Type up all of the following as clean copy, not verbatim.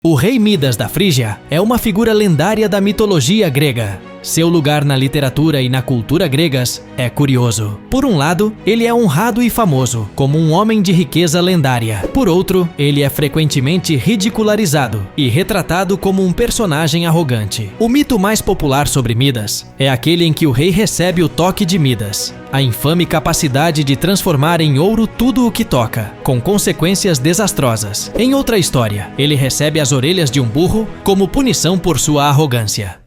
O rei Midas da Frígia é uma figura lendária da mitologia grega. Seu lugar na literatura e na cultura gregas é curioso. Por um lado, ele é honrado e famoso, como um homem de riqueza lendária. Por outro, ele é frequentemente ridicularizado e retratado como um personagem arrogante. O mito mais popular sobre Midas é aquele em que o rei recebe o toque de Midas, a infame capacidade de transformar em ouro tudo o que toca, com consequências desastrosas. Em outra história, ele recebe as orelhas de um burro como punição por sua arrogância.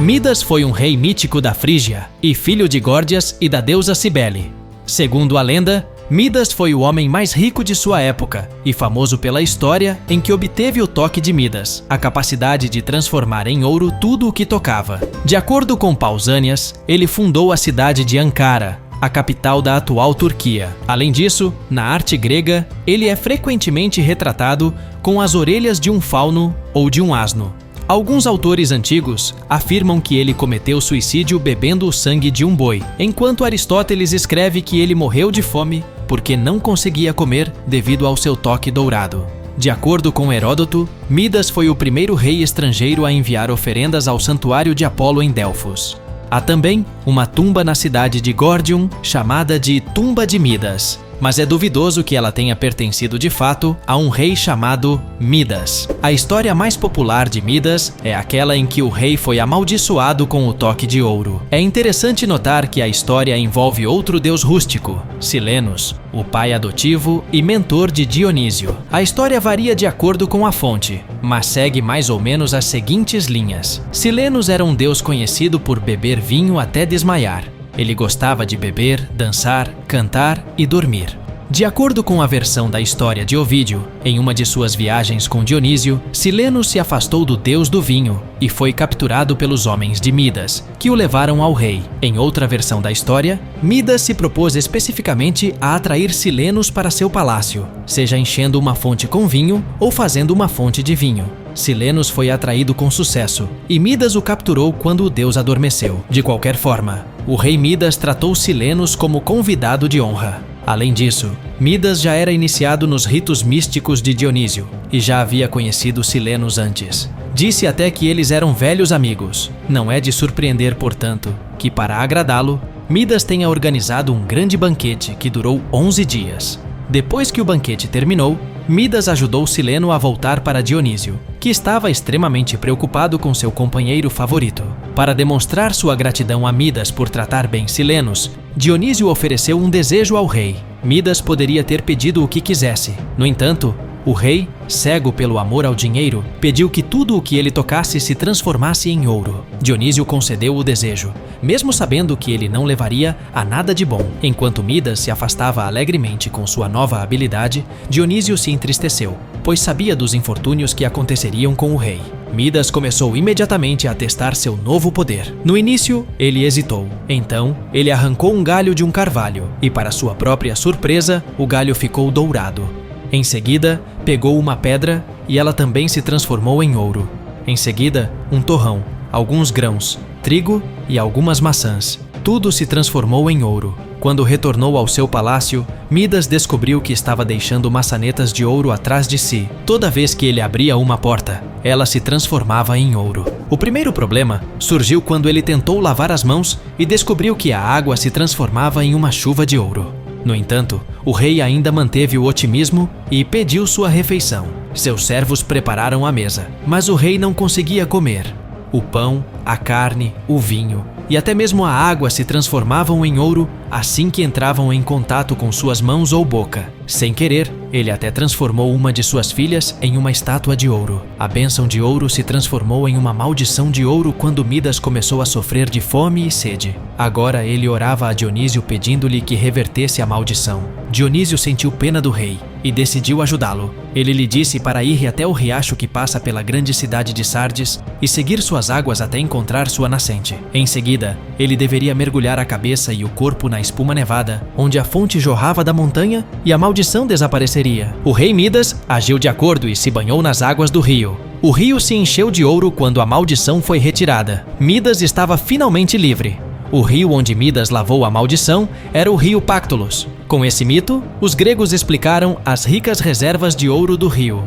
Midas foi um rei mítico da Frígia e filho de Górdias e da deusa Cibele. Segundo a lenda, Midas foi o homem mais rico de sua época e famoso pela história em que obteve o toque de Midas, a capacidade de transformar em ouro tudo o que tocava. De acordo com Pausanias, ele fundou a cidade de Ankara, a capital da atual Turquia. Além disso, na arte grega, ele é frequentemente retratado com as orelhas de um fauno ou de um asno. Alguns autores antigos afirmam que ele cometeu suicídio bebendo o sangue de um boi, enquanto Aristóteles escreve que ele morreu de fome porque não conseguia comer devido ao seu toque dourado. De acordo com Heródoto, Midas foi o primeiro rei estrangeiro a enviar oferendas ao santuário de Apolo em Delfos. Há também uma tumba na cidade de Gordium chamada de Tumba de Midas, mas é duvidoso que ela tenha pertencido de fato a um rei chamado Midas. A história mais popular de Midas é aquela em que o rei foi amaldiçoado com o toque de ouro. É interessante notar que a história envolve outro deus rústico, Silenos, o pai adotivo e mentor de Dionísio. A história varia de acordo com a fonte, mas segue mais ou menos as seguintes linhas. Silenos era um deus conhecido por beber vinho até desmaiar. Ele gostava de beber, dançar, cantar e dormir. De acordo com a versão da história de Ovídio, em uma de suas viagens com Dionísio, Silenos se afastou do deus do vinho e foi capturado pelos homens de Midas, que o levaram ao rei. Em outra versão da história, Midas se propôs especificamente a atrair Silenos para seu palácio, seja enchendo uma fonte com vinho ou fazendo uma fonte de vinho. Silenos foi atraído com sucesso, e Midas o capturou quando o deus adormeceu. De qualquer forma, o rei Midas tratou Silenos como convidado de honra. Além disso, Midas já era iniciado nos ritos místicos de Dionísio e já havia conhecido Silenos antes. Disse até que eles eram velhos amigos. Não é de surpreender, portanto, que para agradá-lo, Midas tenha organizado um grande banquete que durou 11 dias. Depois que o banquete terminou, Midas ajudou Sileno a voltar para Dionísio, que estava extremamente preocupado com seu companheiro favorito. Para demonstrar sua gratidão a Midas por tratar bem Silenos, Dionísio ofereceu um desejo ao rei. Midas poderia ter pedido o que quisesse. No entanto, o rei, cego pelo amor ao dinheiro, pediu que tudo o que ele tocasse se transformasse em ouro. Dionísio concedeu o desejo, mesmo sabendo que ele não levaria a nada de bom. Enquanto Midas se afastava alegremente com sua nova habilidade, Dionísio se entristeceu, pois sabia dos infortúnios que aconteceriam com o rei. Midas começou imediatamente a testar seu novo poder. No início, ele hesitou. Então, ele arrancou um galho de um carvalho e, para sua própria surpresa, o galho ficou dourado. Em seguida, pegou uma pedra e ela também se transformou em ouro. Em seguida, um torrão, alguns grãos, trigo e algumas maçãs. Tudo se transformou em ouro. Quando retornou ao seu palácio, Midas descobriu que estava deixando maçanetas de ouro atrás de si. Toda vez que ele abria uma porta, ela se transformava em ouro. O primeiro problema surgiu quando ele tentou lavar as mãos e descobriu que a água se transformava em uma chuva de ouro. No entanto, o rei ainda manteve o otimismo e pediu sua refeição. Seus servos prepararam a mesa, mas o rei não conseguia comer. O pão, a carne, o vinho e até mesmo a água se transformavam em ouro assim que entravam em contato com suas mãos ou boca. Sem querer, ele até transformou uma de suas filhas em uma estátua de ouro. A bênção de ouro se transformou em uma maldição de ouro quando Midas começou a sofrer de fome e sede. Agora ele orava a Dionísio pedindo-lhe que revertesse a maldição. Dionísio sentiu pena do rei e decidiu ajudá-lo. Ele lhe disse para ir até o riacho que passa pela grande cidade de Sardes e seguir suas águas até encontrar sua nascente. Em seguida, ele deveria mergulhar a cabeça e o corpo na espuma nevada, onde a fonte jorrava da montanha e a maldição desapareceria. O rei Midas agiu de acordo e se banhou nas águas do rio. O rio se encheu de ouro quando a maldição foi retirada. Midas estava finalmente livre. O rio onde Midas lavou a maldição era o rio Pactolus. Com esse mito, os gregos explicaram as ricas reservas de ouro do rio.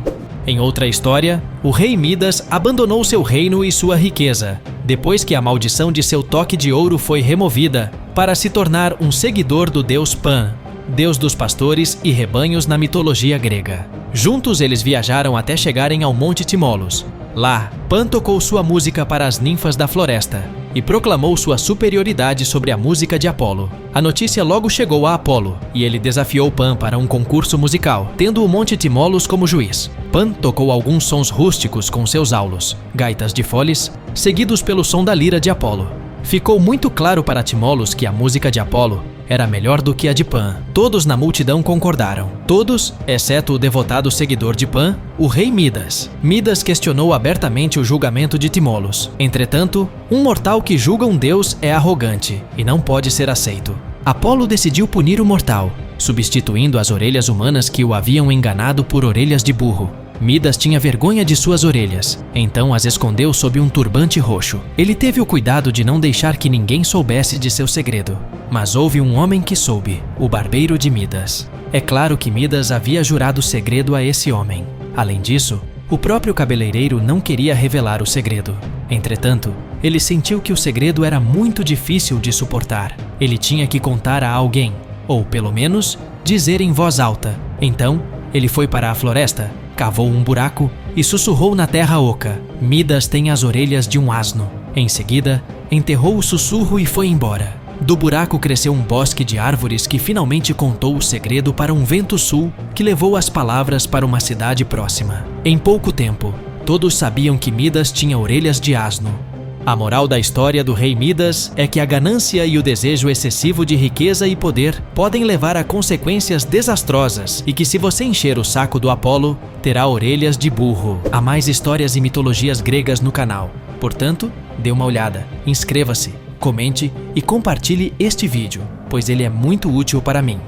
Em outra história, o rei Midas abandonou seu reino e sua riqueza, depois que a maldição de seu toque de ouro foi removida, para se tornar um seguidor do deus Pan, deus dos pastores e rebanhos na mitologia grega. Juntos eles viajaram até chegarem ao Monte Timolos. Lá, Pan tocou sua música para as ninfas da floresta e proclamou sua superioridade sobre a música de Apolo. A notícia logo chegou a Apolo e ele desafiou Pan para um concurso musical, tendo o Monte Timolos como juiz. Pan tocou alguns sons rústicos com seus aulos, gaitas de foles, seguidos pelo som da lira de Apolo. Ficou muito claro para Timolos que a música de Apolo era melhor do que a de Pan. Todos na multidão concordaram. Todos, exceto o devotado seguidor de Pan, o rei Midas. Midas questionou abertamente o julgamento de Timolos. Entretanto, um mortal que julga um deus é arrogante e não pode ser aceito. Apolo decidiu punir o mortal, substituindo as orelhas humanas que o haviam enganado por orelhas de burro. Midas tinha vergonha de suas orelhas, então as escondeu sob um turbante roxo. Ele teve o cuidado de não deixar que ninguém soubesse de seu segredo. Mas houve um homem que soube, o barbeiro de Midas. É claro que Midas havia jurado segredo a esse homem. Além disso, o próprio cabeleireiro não queria revelar o segredo. Entretanto, ele sentiu que o segredo era muito difícil de suportar. Ele tinha que contar a alguém, ou pelo menos, dizer em voz alta. Então, ele foi para a floresta, cavou um buraco e sussurrou na terra oca: Midas tem as orelhas de um asno. Em seguida, enterrou o sussurro e foi embora. Do buraco cresceu um bosque de árvores que finalmente contou o segredo para um vento sul que levou as palavras para uma cidade próxima. Em pouco tempo, todos sabiam que Midas tinha orelhas de asno. A moral da história do rei Midas é que a ganância e o desejo excessivo de riqueza e poder podem levar a consequências desastrosas e que se você encher o saco do Apolo, terá orelhas de burro. Há mais histórias e mitologias gregas no canal. Portanto, dê uma olhada, inscreva-se, comente e compartilhe este vídeo, pois ele é muito útil para mim.